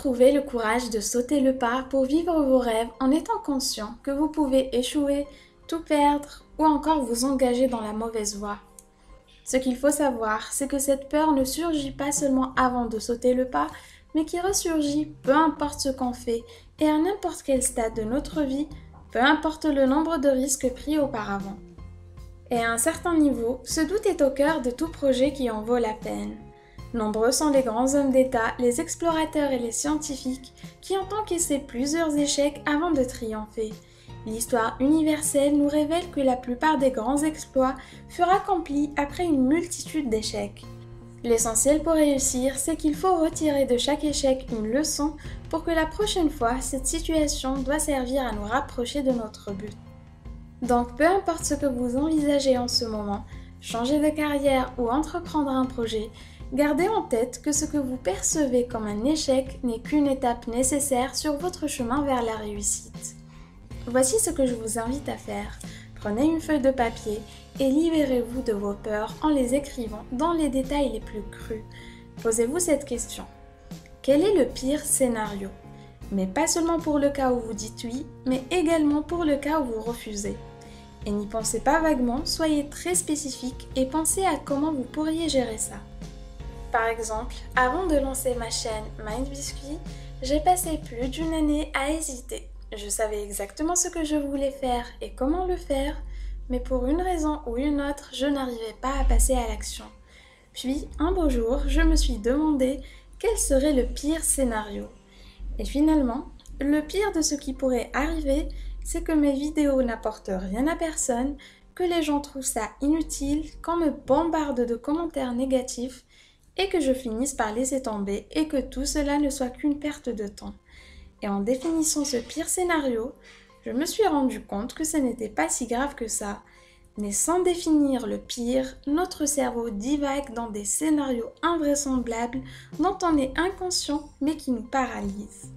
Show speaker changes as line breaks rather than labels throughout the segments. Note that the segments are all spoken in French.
trouver le courage de sauter le pas pour vivre vos rêves en étant conscient que vous pouvez échouer, tout perdre ou encore vous engager dans la mauvaise voie. Ce qu'il faut savoir, c'est que cette peur ne surgit pas seulement avant de sauter le pas, mais qui ressurgit peu importe ce qu'on fait et à n'importe quel stade de notre vie, peu importe le nombre de risques pris auparavant. Et à un certain niveau, ce doute est au cœur de tout projet qui en vaut la peine. Nombreux sont les grands hommes d'État, les explorateurs et les scientifiques qui ont encaissé plusieurs échecs avant de triompher. L'histoire universelle nous révèle que la plupart des grands exploits furent accomplis après une multitude d'échecs. L'essentiel pour réussir, c'est qu'il faut retirer de chaque échec une leçon pour que la prochaine fois, cette situation doit servir à nous rapprocher de notre but. Donc, peu importe ce que vous envisagez en ce moment, changer de carrière ou entreprendre un projet, gardez en tête que ce que vous percevez comme un échec n'est qu'une étape nécessaire sur votre chemin vers la réussite. Voici ce que je vous invite à faire. Prenez une feuille de papier et libérez-vous de vos peurs en les écrivant dans les détails les plus crus. Posez-vous cette question. Quel est le pire scénario? Mais pas seulement pour le cas où vous dites oui, mais également pour le cas où vous refusez. Et n'y pensez pas vaguement, soyez très spécifique et pensez à comment vous pourriez gérer ça. Par exemple, avant de lancer ma chaîne Mind Biscuit, j'ai passé plus d'une année à hésiter. Je savais exactement ce que je voulais faire et comment le faire, mais pour une raison ou une autre, je n'arrivais pas à passer à l'action. Puis, un beau jour, je me suis demandé quel serait le pire scénario. Et finalement, le pire de ce qui pourrait arriver, c'est que mes vidéos n'apportent rien à personne, que les gens trouvent ça inutile, qu'on me bombarde de commentaires négatifs et que je finisse par laisser tomber et que tout cela ne soit qu'une perte de temps. Et en définissant ce pire scénario, je me suis rendu compte que ce n'était pas si grave que ça. Mais sans définir le pire, notre cerveau divague dans des scénarios invraisemblables dont on est inconscient mais qui nous paralysent.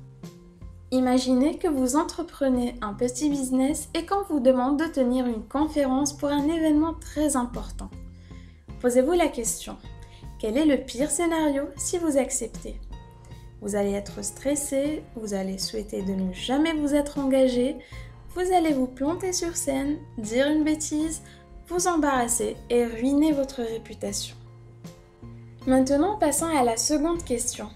Imaginez que vous entreprenez un petit business et qu'on vous demande de tenir une conférence pour un événement très important. Posez-vous la question, quel est le pire scénario si vous acceptez ? Vous allez être stressé, vous allez souhaiter de ne jamais vous être engagé, vous allez vous planter sur scène, dire une bêtise, vous embarrasser et ruiner votre réputation. Maintenant, passons à la seconde question.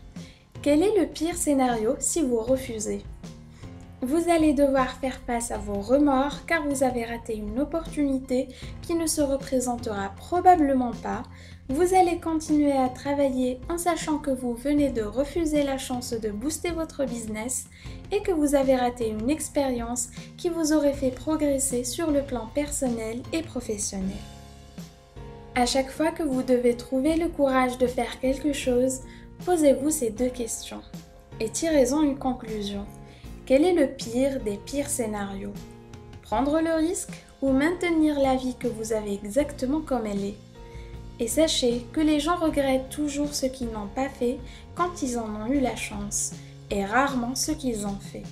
Quel est le pire scénario si vous refusez ? Vous allez devoir faire face à vos remords car vous avez raté une opportunité qui ne se représentera probablement pas. Vous allez continuer à travailler en sachant que vous venez de refuser la chance de booster votre business et que vous avez raté une expérience qui vous aurait fait progresser sur le plan personnel et professionnel. À chaque fois que vous devez trouver le courage de faire quelque chose, posez-vous ces deux questions et tirez-en une conclusion. Quel est le pire des pires scénarios? Prendre le risque ou maintenir la vie que vous avez exactement comme elle est? Et sachez que les gens regrettent toujours ce qu'ils n'ont pas fait quand ils en ont eu la chance, et rarement ce qu'ils ont fait.